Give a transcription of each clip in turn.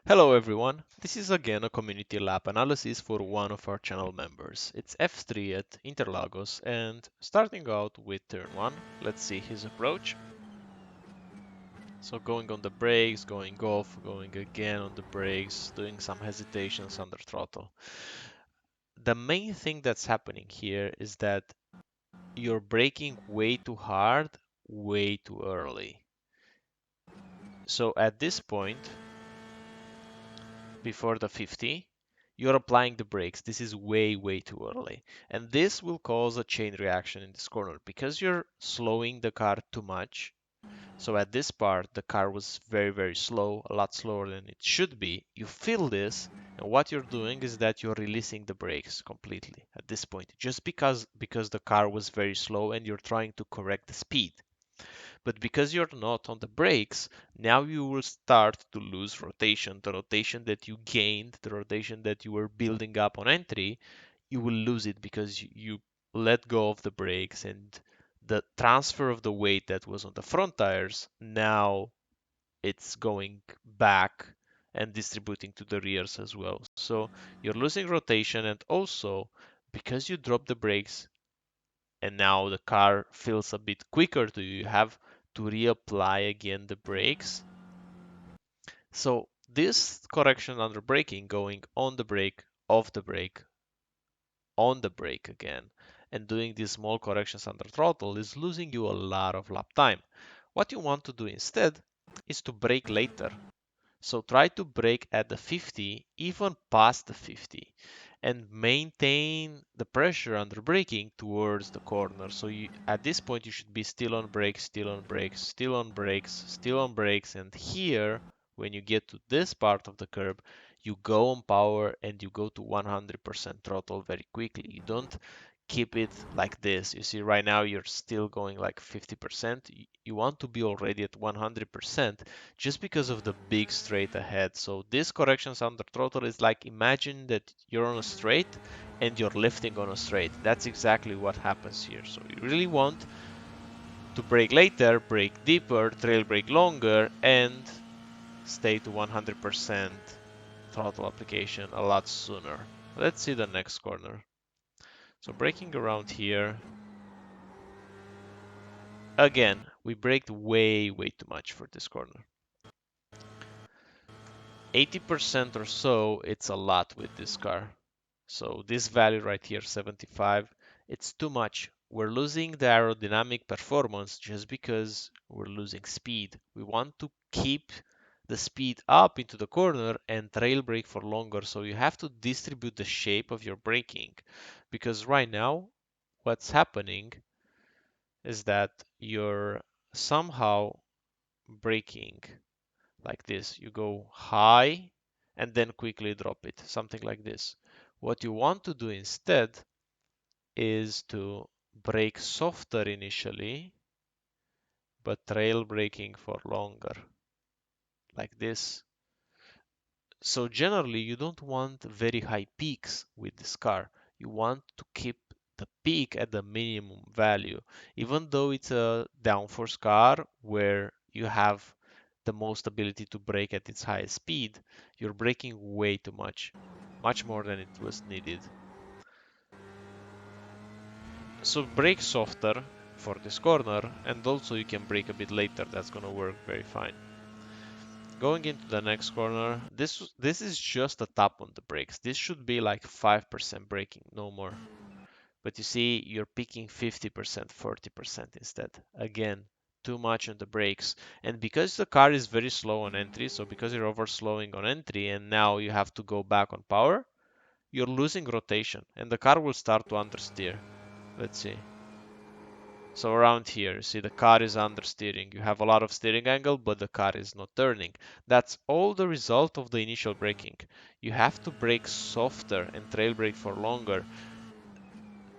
Hello everyone, this is again a community lap analysis for one of our channel members. It's F3 at Interlagos and starting out with turn 1, let's see his approach. So going on the brakes, going off, going again on the brakes, doing some hesitations under throttle. The main thing that's happening here is that you're braking way too hard, way too early. So at this point, before the 50, you're applying the brakes. This is way, way too early. And this will cause a chain reaction in this corner because you're slowing the car too much. So at this part, the car was very, very slow, a lot slower than it should be. You feel this, and what you're doing is that you're releasing the brakes completely at this point, just because the car was very slow and you're trying to correct the speed. But because you're not on the brakes, now you will start to lose rotation. The rotation that you gained, the rotation that you were building up on entry, you will lose it because you let go of the brakes and the transfer of the weight that was on the front tires, now it's going back and distributing to the rears as well. So you're losing rotation, and also because you drop the brakes, and now the car feels a bit quicker to you, you have to reapply again the brakes. So this correction under braking, going on the brake, off the brake, on the brake again, and doing these small corrections under throttle is losing you a lot of lap time. What you want to do instead is to brake later. So try to brake at the 50, even past the 50, and maintain the pressure under braking towards the corner. So at this point you should be still on brakes, still on brakes, still on brakes, still on brakes, and here when you get to this part of the curb, you go on power and you go to 100% throttle very quickly. You don't keep it like this. You see right now you're still going like 50%. You want to be already at 100% just because of the big straight ahead. So this corrections under throttle is like, imagine that you're on a straight and you're lifting on a straight. That's exactly what happens here. So you really want to brake later, brake deeper, trail brake longer, and stay to 100% throttle application a lot sooner. Let's see the next corner. So braking around here. Again, we braked way, way too much for this corner. 80% or so, it's a lot with this car. So this value right here, 75, it's too much. We're losing the aerodynamic performance just because we're losing speed. We want to keep the speed up into the corner and trail brake for longer. So you have to distribute the shape of your braking, because right now what's happening is that you're somehow braking like this. You go high and then quickly drop it, something like this. What you want to do instead is to brake softer initially, but trail braking for longer, like this. So generally, you don't want very high peaks with this car. You want to keep the peak at the minimum value, even though it's a downforce car where you have the most ability to brake at its highest speed. You're braking way too much more than it was needed. So brake softer for this corner, and also you can brake a bit later. That's gonna work very fine. Going into the next corner, this is just a tap on the brakes. This should be like 5% braking, no more. But you see, you're picking 50%, 40% instead. Again, too much on the brakes. And because the car is very slow on entry, so because you're overslowing on entry and now you have to go back on power, you're losing rotation and the car will start to understeer. Let's see. So around here, you see the car is understeering. You have a lot of steering angle, but the car is not turning. That's all the result of the initial braking. You have to brake softer and trail brake for longer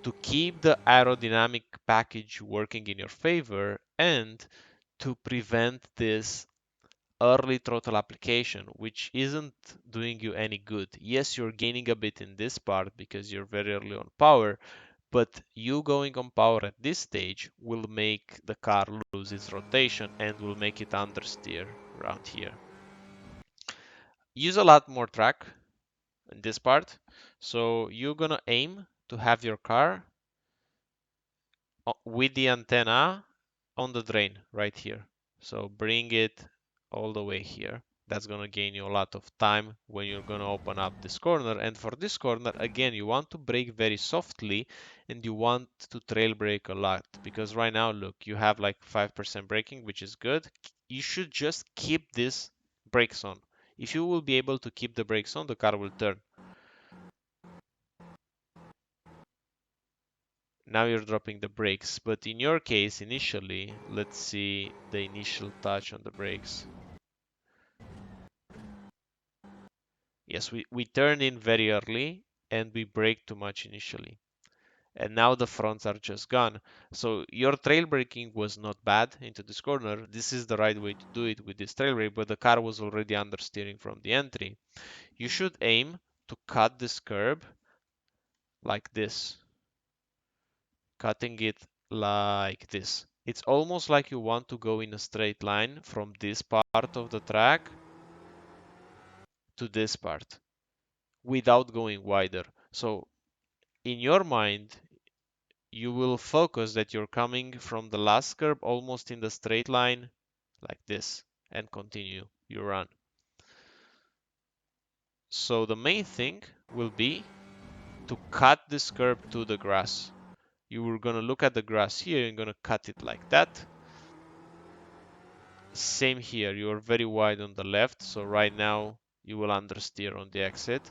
to keep the aerodynamic package working in your favor and to prevent this early throttle application, which isn't doing you any good. Yes, you're gaining a bit in this part because you're very early on power, but you going on power at this stage will make the car lose its rotation and will make it understeer around here. use a lot more track in this part. So you're gonna aim to have your car with the antenna on the drain right here. So bring it all the way here. That's gonna gain you a lot of time when you're gonna open up this corner. And for this corner, again, you want to brake very softly and you want to trail brake a lot because right now, look, you have like 5% braking, which is good. You should just keep this brakes on. If you will be able to keep the brakes on, the car will turn. Now you're dropping the brakes, but in your case, initially, let's see the initial touch on the brakes. Yes, we turn in very early and we brake too much initially. And now the fronts are just gone. So your trail braking was not bad into this corner. This is the right way to do it with this trail brake, but the car was already understeering from the entry. You should aim to cut this curb like this, cutting it like this. It's almost like you want to go in a straight line from this part of the track to this part without going wider. So in your mind, you will focus that you're coming from the last curb almost in the straight line like this and continue your run. So the main thing will be to cut this curb to the grass. You were going to look at the grass here and going to cut it like that. Same here, you are very wide on the left, so right now you will understeer on the exit.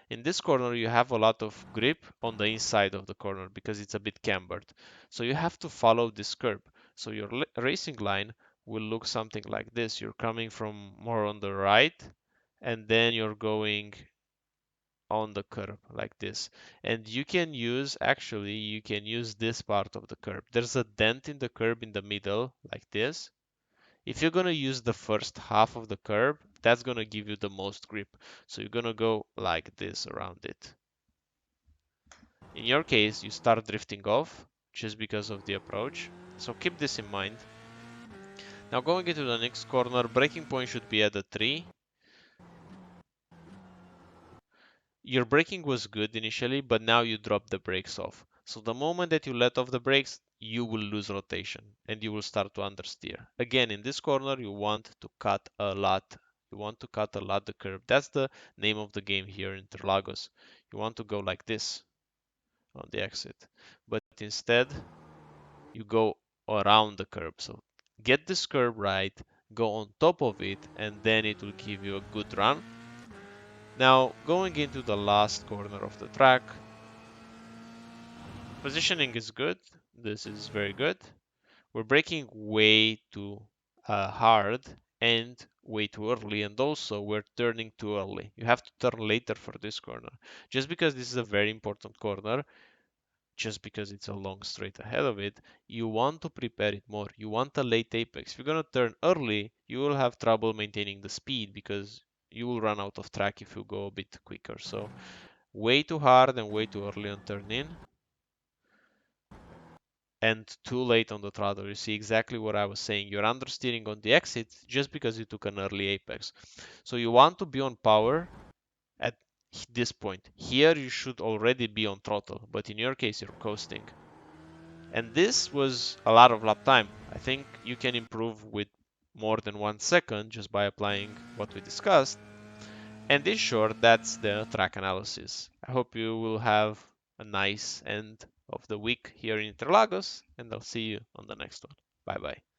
In this corner you have a lot of grip on the inside of the corner because it's a bit cambered. So you have to follow this curb. So your racing line will look something like this. You're coming from more on the right and then you're going on the curb like this. And you can use, actually, you can use this part of the curb. There's a dent in the curb in the middle like this. If you're going to use the first half of the curb, that's going to give you the most grip. So you're going to go like this around it. In your case, you start drifting off just because of the approach. So keep this in mind. Now going into the next corner, braking point should be at the 3. Your braking was good initially, but now you drop the brakes off. So the moment that you let off the brakes, you will lose rotation and you will start to understeer. Again, in this corner, you want to cut a lot. You want to cut a lot the curb. That's the name of the game here in Interlagos. You want to go like this on the exit. But instead, you go around the curb. So get this curb right, go on top of it, and then it will give you a good run. Now, going into the last corner of the track, positioning is good. This is very good. We're braking way too hard and way too early, and also we're turning too early. You have to turn later for this corner. Just because this is a very important corner, just because it's a long straight ahead of it, you want to prepare it more. You want a late apex. If you're going to turn early, you will have trouble maintaining the speed because you will run out of track if you go a bit quicker. So way too hard and way too early on turn in and too late on the throttle. You see exactly what I was saying. You're understeering on the exit just because you took an early apex. So you want to be on power at this point. Here you should already be on throttle, but in your case you're coasting. And this was a lot of lap time. I think you can improve with more than 1 second just by applying what we discussed. And in short, that's the track analysis. I hope you will have a nice end of the week here in Interlagos, and I'll see you on the next one. Bye bye.